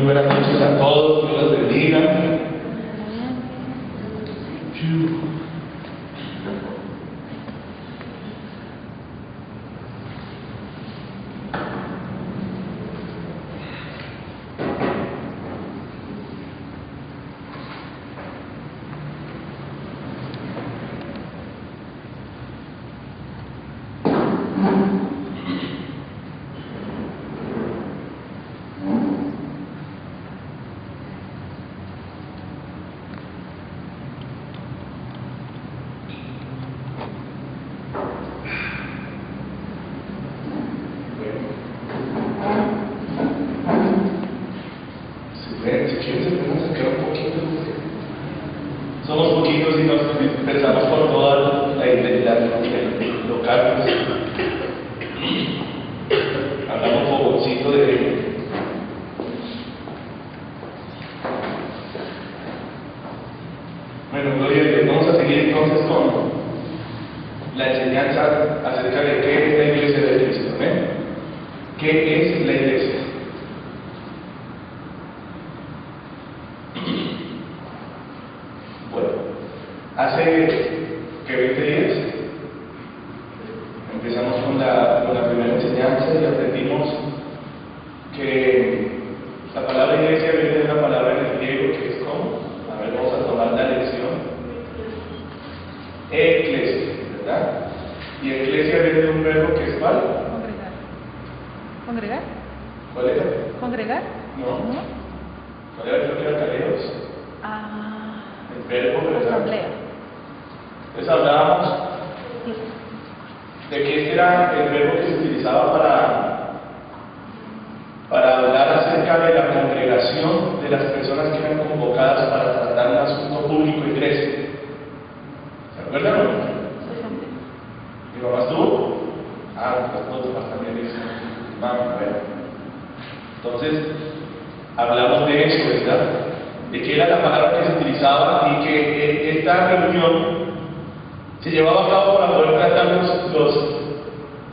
buenas noches a todos, Dios los bendiga. Si quieren se pueden acercar un poquito. Somos poquitos y nos pensamos por toda la identidad local. Hablamos un poquito de... Bueno, gloria a Dios. Vamos a seguir entonces con la enseñanza acerca de qué es la iglesia de Cristo. ¿Eh? ¿Qué es la iglesia? Hace que 20 días empezamos con la primera enseñanza y aprendimos que la palabra iglesia viene de una palabra en el griego que es como, a ver, vamos a tomar la lección, eclesia, ¿verdad? Y eclesia viene de un verbo que es ¿cuál? Congregar. ¿Congregar? ¿Cuál era? ¿Congregar? No. ¿Cuál era? Creo que era caleos. El verbo, ¿verdad? Asamblea. Entonces hablábamos de que este era el verbo que se utilizaba para hablar acerca de la congregación de las personas que eran convocadas para tratar un asunto público y iglesia. ¿Se acuerdan o no? ¿Mi mamá estuvo? Las dos también dicen. Bueno. Entonces, hablamos de eso, ¿verdad? De que era la palabra que se utilizaba y que esta reunión se llevaba a cabo para poder tratar los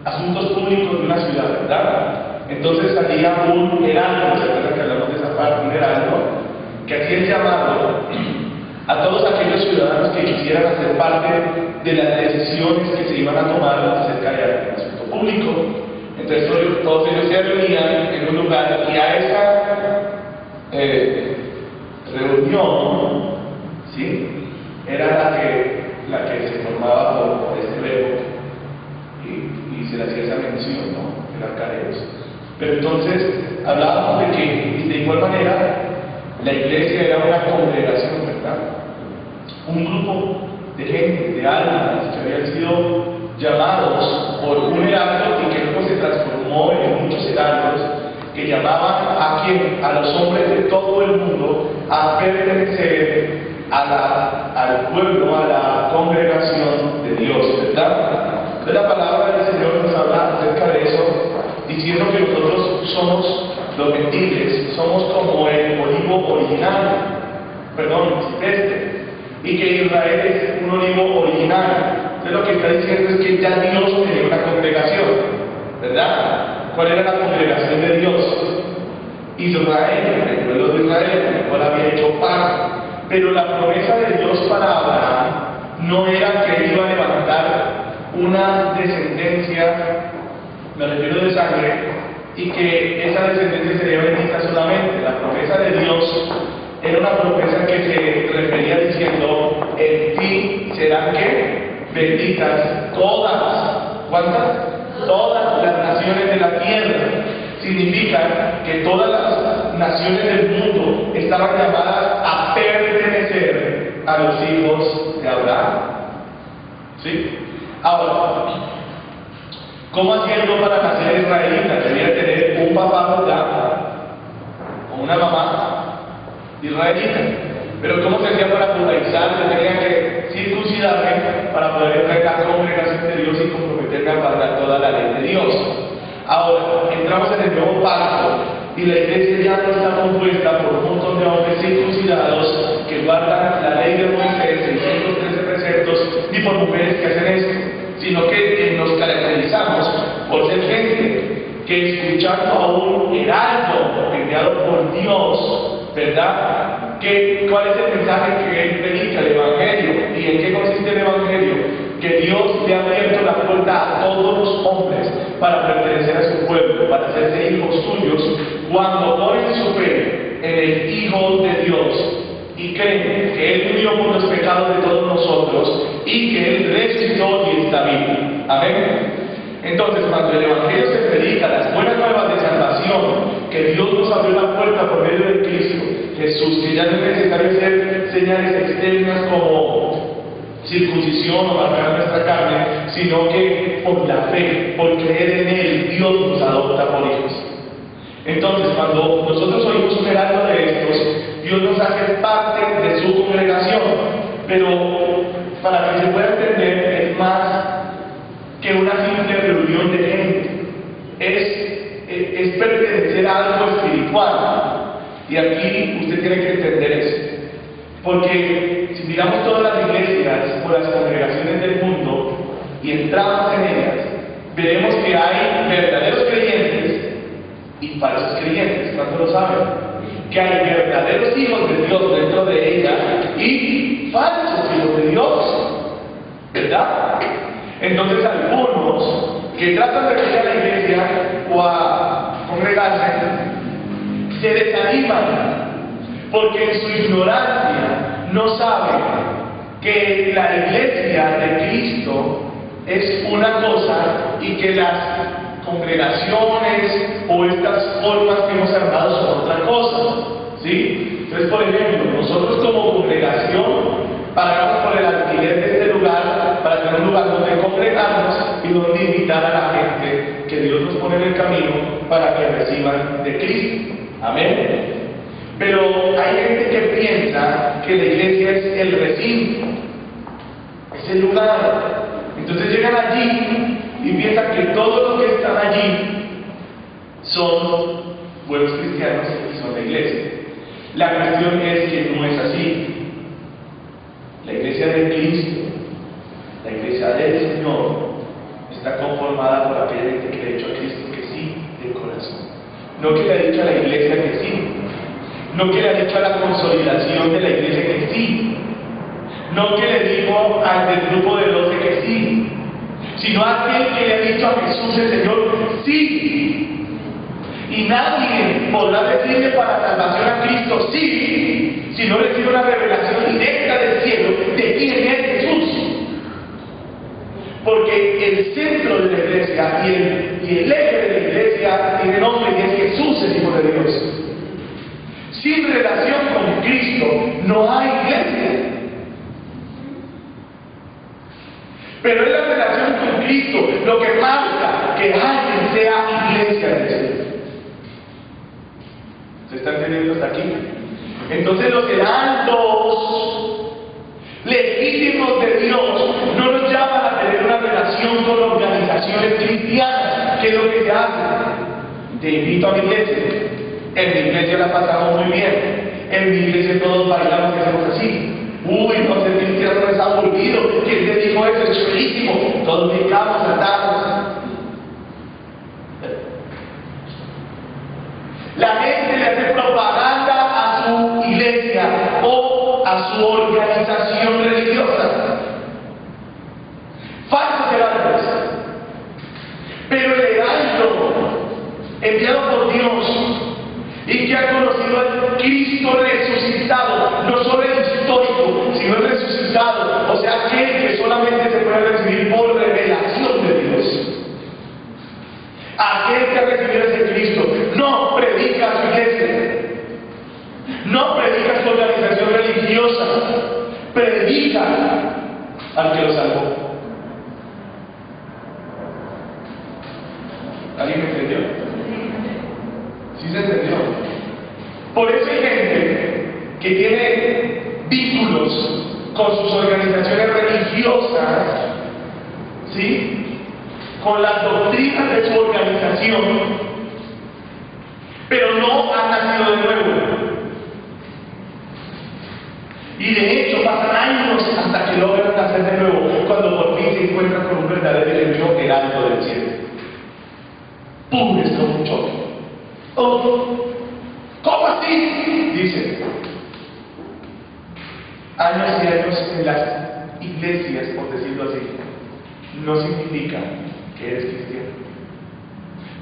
asuntos públicos de una ciudad, ¿verdad? Entonces salía un heraldo, ¿se acuerdan que hablamos de esa parte? Un heraldo que hacía el llamado a todos aquellos ciudadanos que quisieran hacer parte de las decisiones que se iban a tomar acerca del asunto público. Entonces todos ellos se reunían en un lugar y a esa reunión, ¿sí? Era la que se formaba por este verbo y se le hacía esa mención, ¿no? Era careos. Pero entonces hablábamos de que de igual manera la iglesia era una congregación, ¿verdad? Un grupo de gente, de almas que habían sido llamados por un heraldo y que luego se transformó en muchos heraldos que llamaban a los hombres de todo el mundo a pertenecer al pueblo, a la congregación de Dios, ¿verdad? Entonces la palabra del Señor nos habla acerca de eso, diciendo que nosotros somos los gentiles, somos como el olivo original, silvestre, y que Israel es un olivo original. Entonces lo que está diciendo es que ya Dios tenía una congregación, ¿verdad? ¿Cuál era la congregación de Dios? Israel, el pueblo de Israel, el cual había hecho pacto. Pero la promesa de Dios para Abraham no era que él iba a levantar una descendencia, me refiero de sangre, y que esa descendencia sería bendita solamente. La promesa de Dios era una promesa que se refería diciendo: en ti serán ¿qué? Benditas todas. ¿Cuántas? Todas las naciones de la tierra. Significa que todas las naciones del mundo estaban llamadas a pertenecer a los hijos de Abraham. ¿Sí? Ahora, ¿cómo hacía yo para nacer israelita? Debía tener un papá, ¿verdad? O una mamá israelita. Pero ¿cómo se hacía para judaizar? Yo tenía que circuncidarme para poder entrar en la congregación de Dios y comprometerme a guardar toda la ley de Dios. Ahora, entramos en el nuevo pacto y la iglesia ya no está compuesta por un montón de hombres circuncidados que guardan la ley de Moisés, 613 preceptos, ni por mujeres que hacen esto, sino que nos caracterizamos por ser gente que escuchando a un heraldo enviado por Dios, ¿verdad? ¿Cuál es el mensaje que él predica, el Evangelio? ¿Y en qué consiste el Evangelio? Que Dios le ha abierto la puerta a todos los hombres para pertenecer a su pueblo, para hacerse hijos suyos, cuando ponen su fe en el Hijo de Dios y creen que Él murió por los pecados de todos nosotros y que Él resucitó y está vivo. Amén. Entonces, cuando el Evangelio se predica, las buenas nuevas de salvación, que Dios nos abrió la puerta por medio de Cristo Jesús, que ya no es necesario hacer señales externas como circuncisión o marcar nuestra carne, sino que por la fe, por creer en Él, Dios nos adopta por hijos. Entonces, cuando nosotros oímos un heraldo de estos, Dios nos hace parte de su congregación, pero para que se pueda entender, es más que una simple reunión de gente, es pertenecer a algo espiritual. Y aquí usted tiene que entender eso, porque si miramos todas las iglesias o las congregaciones del mundo y entramos en ellas, veremos que hay verdaderos creyentes y falsos creyentes. ¿Cuántos lo saben? Que hay verdaderos hijos de Dios dentro de ella y falsos hijos de Dios, ¿verdad? Entonces algunos que tratan de venir a la iglesia o a congregarse se desaniman porque en su ignorancia no saben que la iglesia de Cristo es una cosa y que las congregaciones o estas formas que hemos armado son otra cosa, ¿sí? Entonces, por ejemplo, nosotros como congregación pagamos por el alquiler de este lugar para tener un lugar donde congregarnos y donde invitar a la gente que Dios nos pone en el camino para que reciban de Cristo. Amén. Pero hay gente que piensa que la iglesia es el recinto, es el lugar. Entonces llegan allí y piensan que todos los que están allí son buenos cristianos y son la iglesia. La cuestión es que no es así. La iglesia de Cristo, la iglesia del Señor, está conformada por aquella gente que le ha dicho a Cristo que sí de corazón. No que le ha dicho a la iglesia que sí, no que le ha dicho a la consolidación de la iglesia que sí, no que le dijo al del grupo de 12 que sí, sino a aquel que le ha dicho a Jesús el Señor sí. Y nadie podrá decirle para salvación a Cristo sí, si no recibe una revelación directa del cielo de quién es Jesús. Porque el centro de la iglesia y el eje de la iglesia tiene nombre y es Jesús, el Hijo de Dios. Sin relación con Cristo no hay iglesia. Pero es la relación con Cristo lo que marca que alguien sea iglesia de Dios. ¿Se está entendiendo hasta aquí? Entonces los heraldos legítimos de Dios no nos llaman a tener una relación con organizaciones cristianas, que es lo que se hace. Te invito a mi iglesia. En mi iglesia la pasamos muy bien. En mi iglesia todos bailamos y hacemos así. Uy, no sé, cristiano no es aburrido. ¿Quién te dijo eso? Es chulísimo. Todos brincamos, saltamos. La gente le hace propaganda a su iglesia o a su organización religiosa. Falsos heraldos. Pero el heraldo enviado por Dios y que ha conocido al Cristo resucitado, no solo el histórico, sino el resucitado, o sea, aquel que solamente se puede recibir por revelación de Dios. Aquel que ha recibido ese Cristo no predica a su iglesia, no predica a su organización religiosa, predica al que lo salvó. ¿Alguien me entendió? ¿Sí se entendió? Por eso hay gente que tiene vínculos con sus organizaciones religiosas, ¿sí?, con las doctrinas de su organización, pero no han nacido de nuevo. Y de hecho pasan años hasta que logran nacer de nuevo, cuando por fin se encuentran con un verdadero y heraldo del cielo. ¡pum! Es como un choque. Oh, ¿cómo así? Dice, años y años en las iglesias, por decirlo así, no significa que eres cristiano.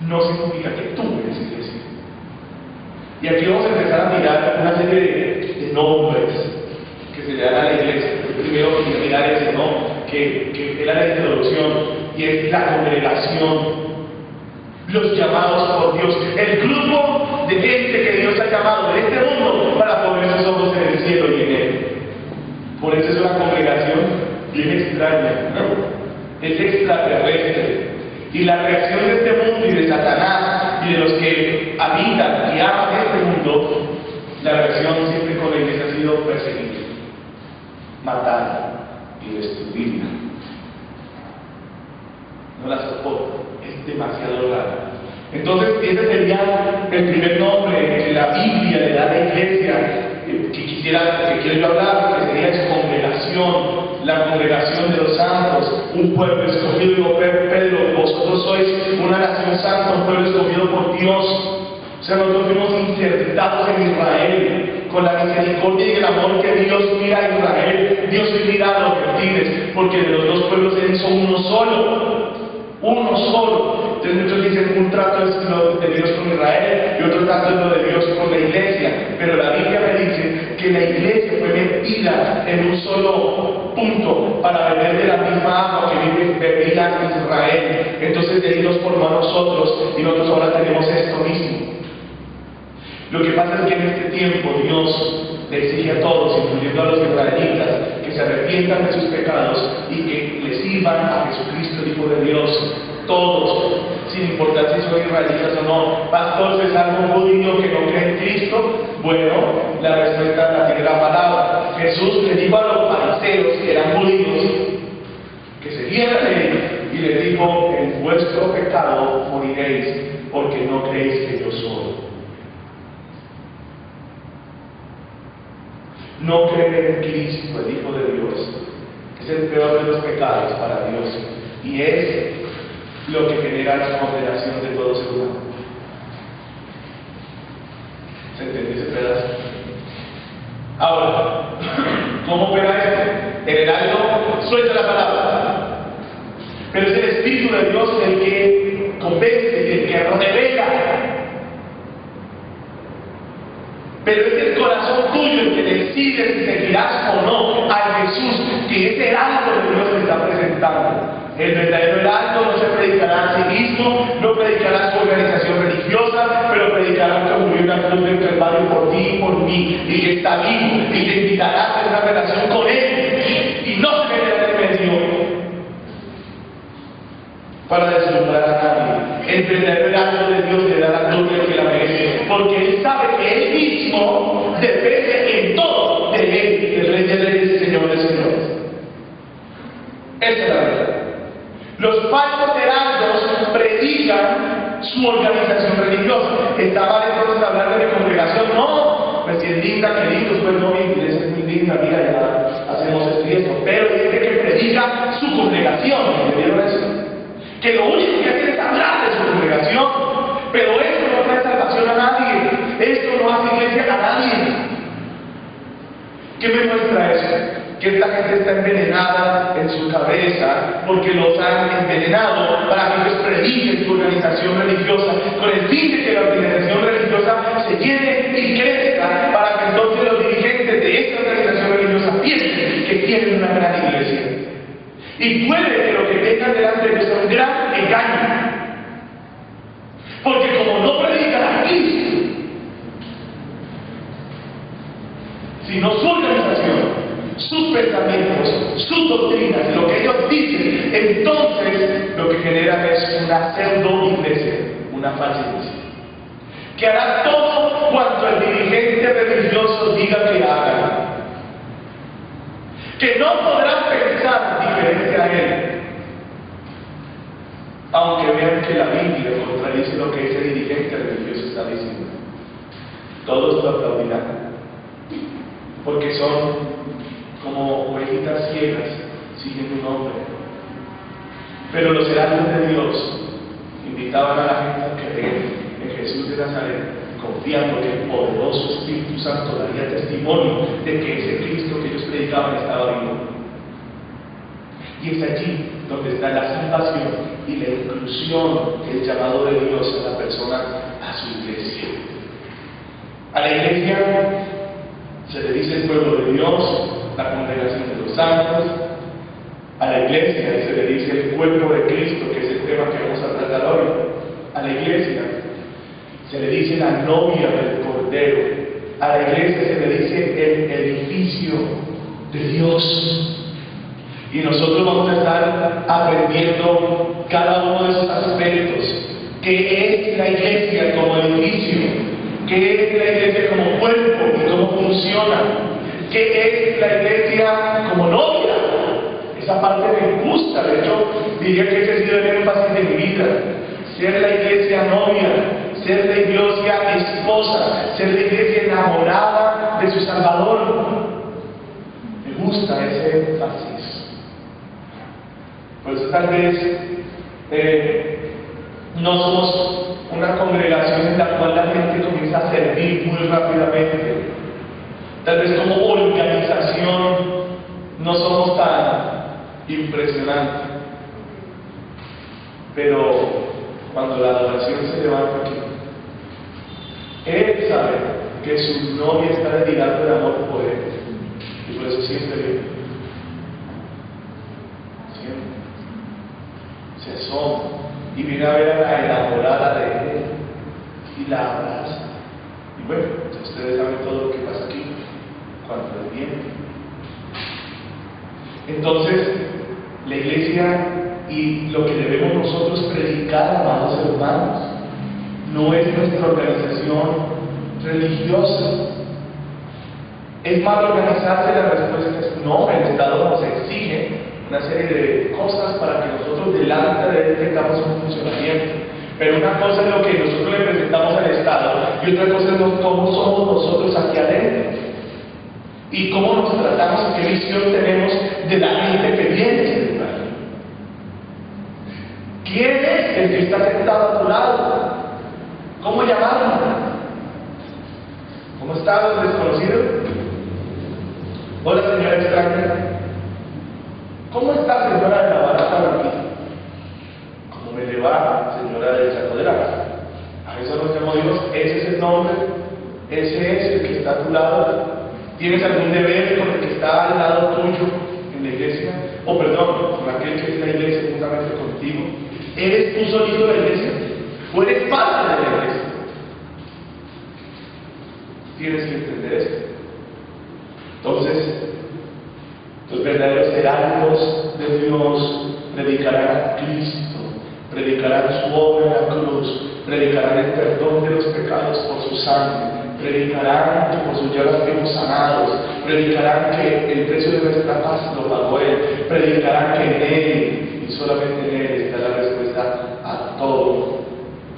No significa que tú eres iglesia. Y aquí vamos a empezar a mirar una serie de nombres que se le dan a la iglesia. Primero vamos a mirar ese, ¿no? Que era la introducción, y es la congregación, los llamados por Dios, el grupo de gente que Dios ha llamado de este mundo para poner sus ojos en el cielo y en él. Por eso es una congregación bien extraña, ¿no? Es extraterrestre. Y la reacción de este mundo y de Satanás y de los que habitan y aman este mundo, la reacción siempre con la iglesia ha sido perseguir, matar y destruirla. No la soporto, es demasiado rara. Entonces, ese sería el primer nombre que la Biblia le da a la iglesia que quiero yo hablar, que sería su congregación, la congregación de los santos, un pueblo escogido. Digo, Pedro, vosotros sois una nación santa, un pueblo escogido por Dios. O sea, nosotros fuimos insertados en Israel con la misericordia y el amor que Dios mira a Israel. Dios mira a los gentiles, porque de los dos pueblos Él hizo uno solo. Uno solo. Entonces muchos dicen, un trato es lo de Dios con Israel y otro trato es lo de Dios con la iglesia. Pero la Biblia me dice que la iglesia fue metida en un solo punto para beber de la misma agua que bebía Israel. Entonces de ahí nos formó a nosotros y nosotros ahora tenemos esto mismo. Lo que pasa es que en este tiempo Dios le exige a todos, incluyendo a los israelitas, que se arrepientan de sus pecados y que le sirvan a Jesucristo, el Hijo de Dios. Todos, sin importar si son israelitas o no. Pastor, ¿es algún judío que no cree en Cristo? Bueno, la respuesta la tiene la palabra. Jesús le dijo a los fariseos, que eran judíos, que seguían la ley, y les dijo, en vuestro pecado moriréis, porque no creéis que yo soy. No creer en Cristo, el Hijo de Dios, es el peor de los pecados para Dios, y es lo que genera la condenación de todo ser humano. ¿Se entiende ese pedazo? Ahora, ¿cómo opera esto? En el alto suelta la palabra, pero es el Espíritu de Dios el que convence, el que revela. Pero es el corazón tuyo el que decide si seguirás o no a Jesús, que es el alto de Dios que está presentando. El verdadero heraldo no se predicará a sí mismo, no predicará su organización religiosa, pero predicará que murió en la cruz del Calvario por ti y por mí, y que está vivo, y te invitará a tener una relación con Él, y no se meterá en medio para deslumbrar a nadie. El verdadero heraldo de Dios le da la gloria que la merece, porque Él sabe que Él mismo depende en todo de Él, del Rey de Reyes y Señor de Señores. Esa es la verdad. Los falsos heraldos predican su organización religiosa. ¿Está mal entonces hablar de congregación? No, pues si es linda, que lindo, pues no, mi iglesia es muy linda, mira, ya hacemos esto y esto. Pero dice que predica su congregación, ¿entendieron eso? Que lo único que hace es hablar de su congregación, pero esto no trae salvación a nadie, esto no hace iglesia a nadie. ¿Qué me muestra eso? Que esta gente está envenenada en su cabeza porque los han envenenado para que ellos prediquen su organización religiosa con el fin de que la organización religiosa se llene y crezca, para que entonces los dirigentes de esta organización religiosa piensen que tienen una gran iglesia. Y puede que lo que tengan delante de ellos sea un gran engaño, porque como no predican a Cristo, sino su organización, sus pensamientos, sus doctrinas, lo que ellos dicen, entonces lo que generan es una pseudo iglesia, una falsa iglesia, que hará todo cuanto el dirigente religioso diga que haga, que no podrán pensar diferente a él, aunque vean que la Biblia contradice lo que ese dirigente religioso está diciendo. Todos lo aplaudirán, porque son como ovejitas ciegas siguiendo un hombre. Pero los heraldos de Dios invitaban a la gente a creer en Jesús de Nazaret, confiando que el poderoso Espíritu Santo daría testimonio de que ese Cristo que ellos predicaban estaba vivo. Y es allí donde está la salvación y la inclusión, el llamado de Dios a la persona, a su iglesia. A la iglesia se le dice el pueblo de Dios, la congregación de los santos. A la iglesia se le dice el cuerpo de Cristo, que es el tema que vamos a tratar hoy. A la iglesia se le dice la novia del Cordero. A la iglesia se le dice el edificio de Dios. Y nosotros vamos a estar aprendiendo cada uno de esos aspectos. ¿Qué es la iglesia como edificio? ¿Qué es la iglesia como cuerpo y cómo funciona? ¿Qué es la iglesia como novia? Esa parte me gusta, de hecho, diría que ese ha sido el énfasis de mi vida. Ser la iglesia novia, ser la iglesia esposa, ser la iglesia enamorada de su Salvador. Me gusta ese énfasis. Por eso tal vez no somos una congregación en la cual la gente comienza a servir muy rápidamente. Tal vez como organización no somos tan impresionantes. Pero cuando la adoración se levanta aquí, Él sabe que su novia está dedicada de amor por Él. Y por eso siempre viene. Siempre. Se asoma y viene a ver a la enamorada de Él y la abraza. Y bueno, ustedes saben todo lo que pasa aquí cuando Él viene. Entonces, la iglesia y lo que debemos nosotros predicar, amados hermanos, no es nuestra organización religiosa. ¿Es mal organizarse? La respuesta es no. El Estado nos exige una serie de cosas para que nosotros delante de Él tengamos un funcionamiento. Pero una cosa es lo que nosotros le presentamos al Estado y otra cosa es cómo somos nosotros aquí adentro. Y cómo nos tratamos, qué visión tenemos de la gente que viene a este lugar. ¿Quién es el que está sentado a tu lado? ¿Cómo llamarlo? ¿Cómo está el desconocido? Hola, señora extraña. ¿Cómo está, señora de la barata aquí? ¿Cómo me le va, señora del saco de la casa? A eso nos llamó Dios. Ese es el nombre. Ese es el que está a tu lado. ¿Tienes algún deber con el que está al lado tuyo en la iglesia? O perdón, con aquel que es la iglesia juntamente contigo. ¿Eres tú solito de la iglesia? ¿O eres parte de la iglesia? Tienes que entender esto. Entonces, los verdaderos heraldos de Dios predicarán a Cristo, predicarán su obra en la cruz, predicarán el perdón de los pecados por su sangre, predicarán que por sus llagas fuimos sanados, predicarán que el precio de nuestra paz lo pagó Él, predicarán que en Él y solamente en Él está la respuesta a todo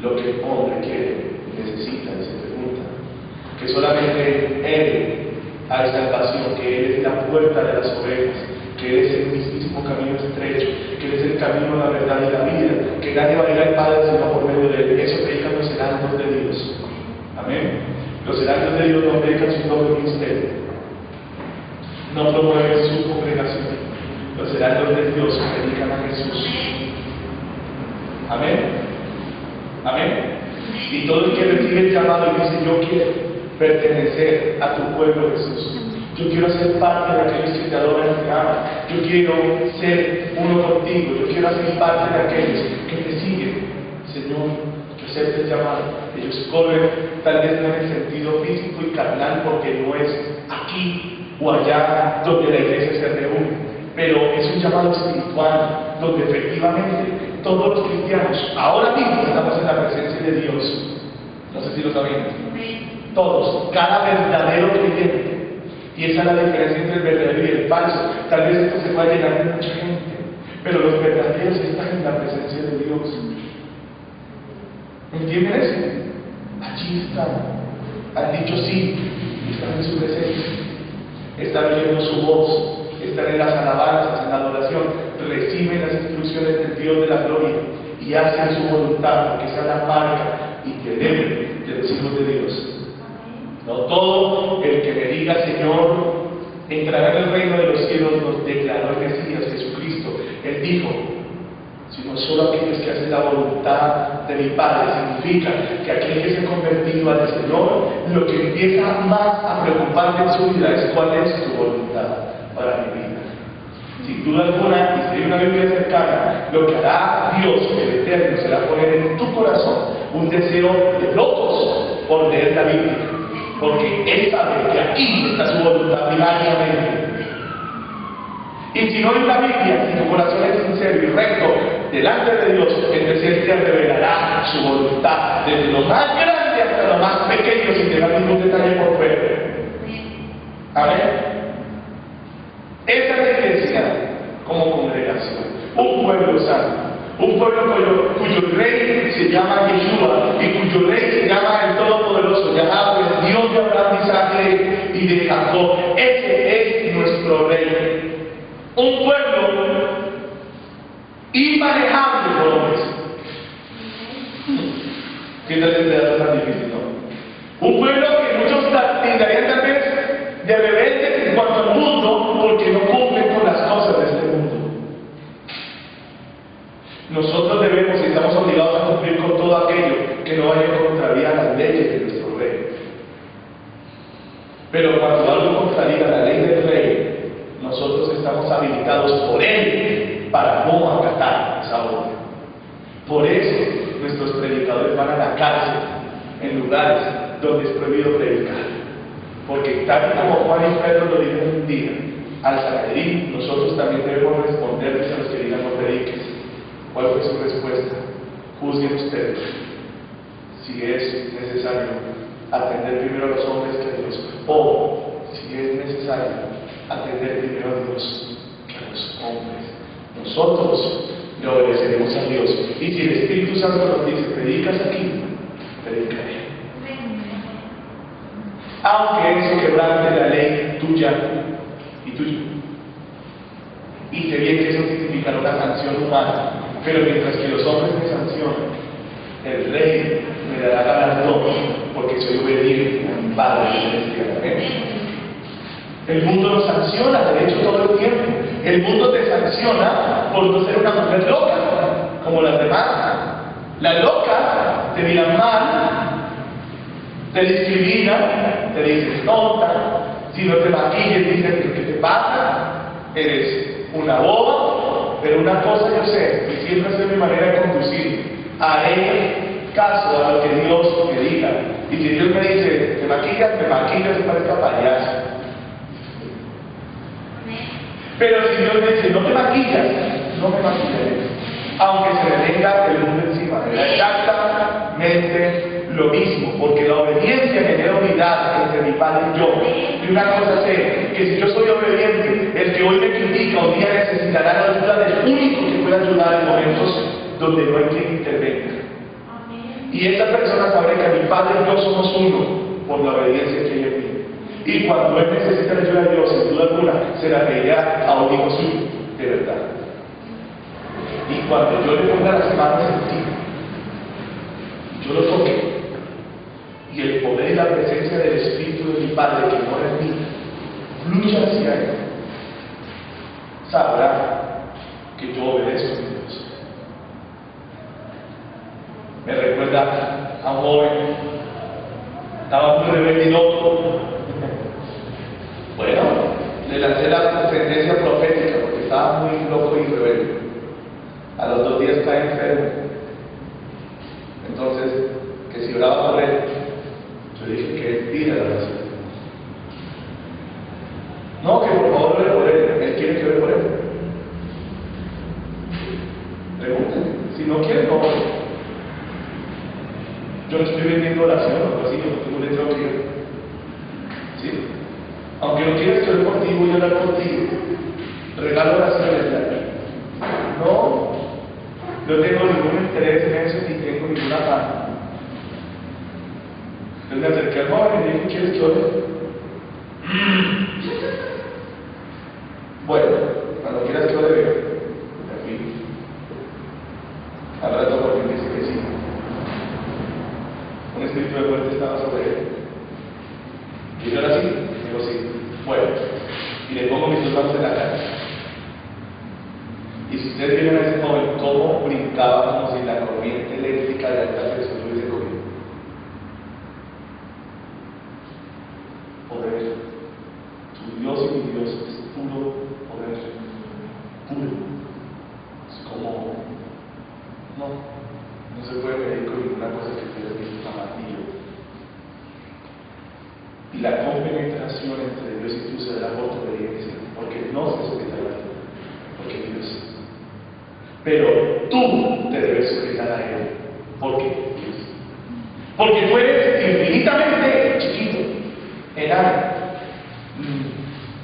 lo que el hombre quiere, necesita y se pregunta. Que solamente en Él hay salvación, que Él es la puerta de las ovejas, que Él es el mismísimo camino estrecho, que Él es el camino, la verdad y la vida, que nadie va a ir al Padre sino por medio de Él. Eso predican los heraldos de Dios. Amén. Los heraldos de Dios no predican su propio ministerio, no promueven su congregación. Los heraldos de Dios predican a Jesús. Amén. Amén. Y todo el que recibe el llamado y dice: yo quiero pertenecer a tu pueblo, Jesús. Yo quiero ser parte de aquellos que te adoran y te aman. Yo quiero ser uno contigo. Yo quiero ser parte de aquellos que te siguen. Señor, que acepte el llamado. Ellos corren, tal vez no en el sentido físico y carnal, porque no es aquí o allá donde la iglesia se reúne, pero es un llamado espiritual, donde efectivamente todos los cristianos ahora mismo estamos en la presencia de Dios. No sé si lo saben. Todos, cada verdadero creyente. Y esa es la diferencia entre el verdadero y el falso. Tal vez esto se va a llenar de mucha gente, pero los verdaderos están en la presencia de Dios. ¿Entienden eso? Allí están. Han dicho sí, y están en su presencia. Están oyendo su voz, están en las alabanzas, en la adoración, reciben las instrucciones del Dios de la gloria y hacen su voluntad, porque esa es la marca indeleble de los hijos de Dios. No todo el que me diga Señor entrará en el reino de los cielos, nos declaró el Mesías Jesucristo. Él dijo, sino solo aquellos que hacen la voluntad de mi Padre. Significa que aquel que se ha convertido al Señor, lo que empieza más a preocuparle en su vida es cuál es su voluntad para mi vida. Sin duda alguna, y si hay una Biblia cercana, lo que hará Dios, el Eterno, será poner en tu corazón un deseo de locos por leer la Biblia, porque Él sabe que aquí está su voluntad primariamente. Y si no hay una Biblia, si tu corazón es sincero y recto delante de Dios, entonces Él te revelará su voluntad, desde lo más grande hasta lo más pequeño, sin dejar ningún detalle por fuera. Amén. Esa es la iglesia como congregación, un pueblo santo, un pueblo cuyo rey se llama Yeshua y cuyo rey se llama el Todopoderoso, Yahweh, el Dios de Abraham, Isaac y de Jacob. Ese es nuestro rey. Un pueblo inmanejable por hombres. Fíjate, te da tan difícil, ¿no? Un pueblo que muchos tildarían tal vez de rebeldes en cuanto al mundo, porque no cumplen con las cosas de este mundo. Nosotros debemos y estamos obligados a cumplir con todo aquello que no vaya en contravía a las leyes de nuestro rey. Pero cuando algo contradiga la ley del rey, nosotros estamos habilitados por Él para no acatar esa orden. Por eso nuestros predicadores van a la cárcel, en lugares donde es prohibido predicar. Porque tal como Juan y Pedro lo dijeron un día al Sanedrín, nosotros también debemos responderles a los que digan no prediques. ¿Cuál fue su respuesta? Juzguen ustedes si es necesario atender primero a los hombres que a Dios, o si es necesario atender primero a Dios que a los hombres. Nosotros le obedeceremos a Dios. Y si el Espíritu Santo nos dice, predicas aquí, predicaré. Aunque eso quebrante la ley tuya y tuya. Y sé bien que eso significará una sanción humana, pero mientras que los hombres me sancionan, el Rey me dará galardón, porque soy obediente a mi Padre celestial. El mundo nos sanciona, de hecho, todo el tiempo. El mundo te sanciona por no ser una mujer loca, como las demás. La loca te dirán mal, te discriminan, te dicen tonta, si no te maquilles dicen ¿qué te pasa? Eres una boba. Pero una cosa yo sé, y siempre es mi manera de conducir, haré caso a lo que Dios me diga. Y si Dios me dice, te maquillas, y parezca payaso. Pero si Dios me dice, no te maquillas, no me maquillaré. Aunque se me venga el mundo encima. Era exactamente lo mismo, porque la obediencia genera unidad entre mi Padre y yo. Y una cosa sé, que si yo soy obediente, el que hoy me critica un día necesitará la ayuda del único que pueda ayudar en momentos donde no hay quien intervenga. Y esa persona sabrá que mi Padre y yo somos uno por la obediencia que ella tiene. Y cuando él necesita la ayuda de Dios, sin duda alguna, se la pedirá a un hijo suyo, de verdad. Y cuando yo le ponga las manos en ti, yo lo toque, y el poder y la presencia del Espíritu de mi Padre que mora en mí fluya hacia él, sabrá que yo obedezco a Dios. Me recuerda a un joven, estaba muy rebelde y loco. Bueno, le lancé la sentencia profética porque estaba muy loco y rebelde. A los 2 días cae enfermo. Entonces, que si oraba por él, yo dije que él pida la oración. No, que por favor ore por él. Él quiere que ore por él. Pregúntale. Si no quiere, no ore. Yo no estoy vendiendo oración o algo así, yo le tengo que ir. ¿Sí? Aunque no quieras que ore por ti, voy a orar por ti. Regalo oraciones de aquí. No tengo ningún interés en eso ni tengo ninguna paz. Entonces me acerqué al joven y le dije, ¿quieres que ore? Bueno, cuando quieras que ore, me fui. Al rato Y yo ahora sí, digo sí, bueno, y le pongo mis dos manos en la cara. Y si ustedes vieron a ese joven cómo brincaba como si la corriente eléctrica de alta tensión lo hubiese cogido. Poder. Tu Dios y mi Dios es puro poder. Puro. Es como, no se puede medir con ninguna cosa que ustedes mismos amarillo. Y la compenetración entre Dios y tú se dará por tu obediencia, porque no se sujetará a ti, porque Dios sí. Pero tú te debes sujetar a Él, porque Dios. Porque tú eres infinitamente chiquito, enano,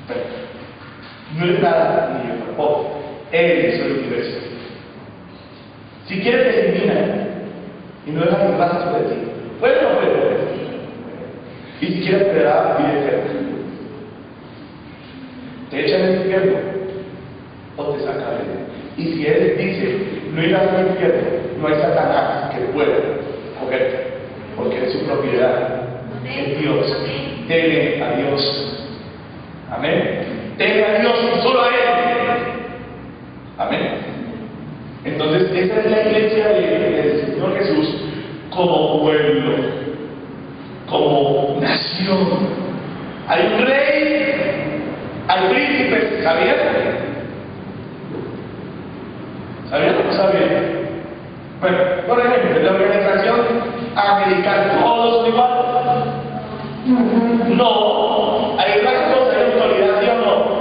pero no es nada ni yo tampoco. Él hizo el universo. Si quieres te eliminan y no dejan ni rastro de ti. ¿Puede o no puede? Y si quieres te da vida eterna. Te echan en el infierno o te sacan de él. Y si él dice no irás al infierno, no hay Satanás que pueda cogerte, porque es su propiedad, es Dios. Teme a Dios. Amén. Teme a Dios y solo a Él. Amén. Entonces, esa es la iglesia del Señor Jesús como pueblo, como nación. Hay un rey, hay príncipes, ¿sabían? ¿Sabían o no sabían? Bueno, por ejemplo, en la organización americana, ¿todos son iguales? No, hay rangos de autoridad, ¿sí o no?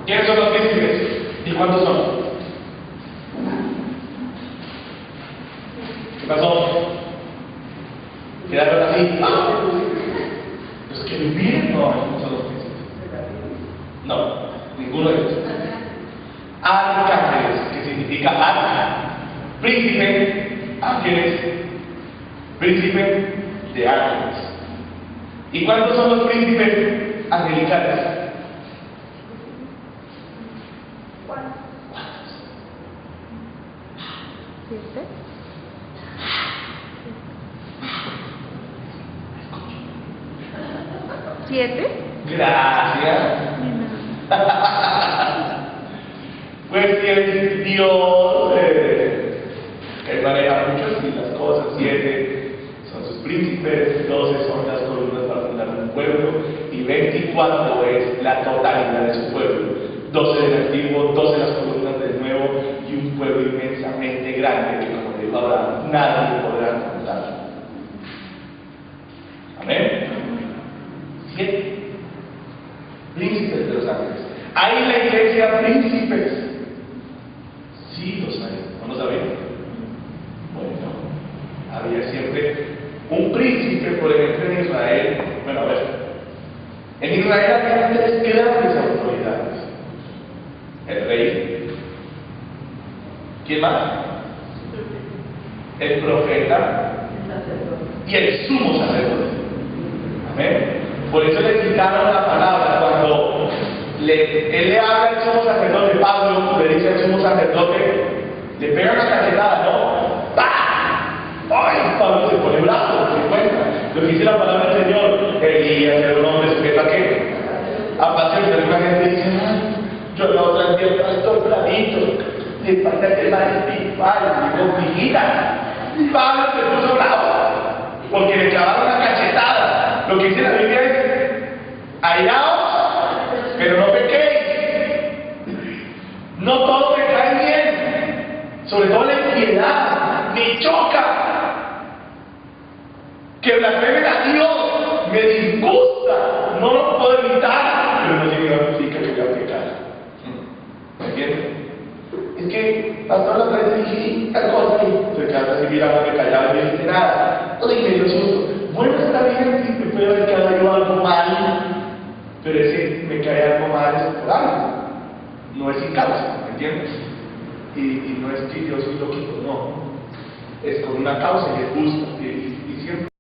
¿Quiénes son los príncipes? ¿Y cuántos son? ¿Qué pasó? ¿Quedaron así? Los que vivieron no son los príncipes. No, ninguno de ellos. Arcángeles, que significa ángel. Príncipe, ángeles. Príncipe de ángeles. ¿Y cuántos son los príncipes angelicales? ¿Cuántos? 7. ¿7? Gracias. Pues si es Dios, Él maneja mucho así las cosas. 7 son sus príncipes, 12 son las columnas para fundar un pueblo, y 24 es la totalidad de su pueblo. 12 del antiguo, 12 las columnas del nuevo, y un pueblo inmensamente grande que, como dijo Abraham, nadie podrá contar. Amén. 7 príncipes de los ángeles. ¿Hay en la iglesia príncipes? Sí, los hay. ¿No lo sabían? Bueno, había siempre un príncipe, por ejemplo, en Israel. Bueno, a ver. En Israel había 3 grandes autoridades: el rey. ¿Quién más? El profeta y el sumo sacerdote. Amén. Por eso le quitaron la palabra cuando él le habla al sumo sacerdote. Pablo le dice al sumo sacerdote, le pega una cachetada, ¿no? ¡Pah! ¡Ay! Pablo se pone bravo, se cuenta. Lo que dice la palabra del Señor, Elías era un hombre sujeto a qué? A pasión. Y alguna gente dice, ay, yo la otra día pastor Bradito, le pasa el tema espiritual, y digo, mijita. Pablo se puso bravo porque le clavaron una cachetada. Lo que dice la Biblia es, airaos, pero no pequéis. No todo me cae bien, sobre todo la impiedad, me choca. Que blasfemen a Dios, me disgusta, no lo puedo evitar, pero no significa que voy a pecar. ¿Me entiendes? Es que, pastor, la otra vez dije tal cosa y se queda así mirando, me callaba y no dice nada. No dije, lo susto. Bueno, está bien, sí, me puede haber quedado yo algo mal, pero es que me cae algo mal es por algo, no es sin causa, ¿me entiendes? Y no es que yo soy loquito, no, es con una causa y es justa.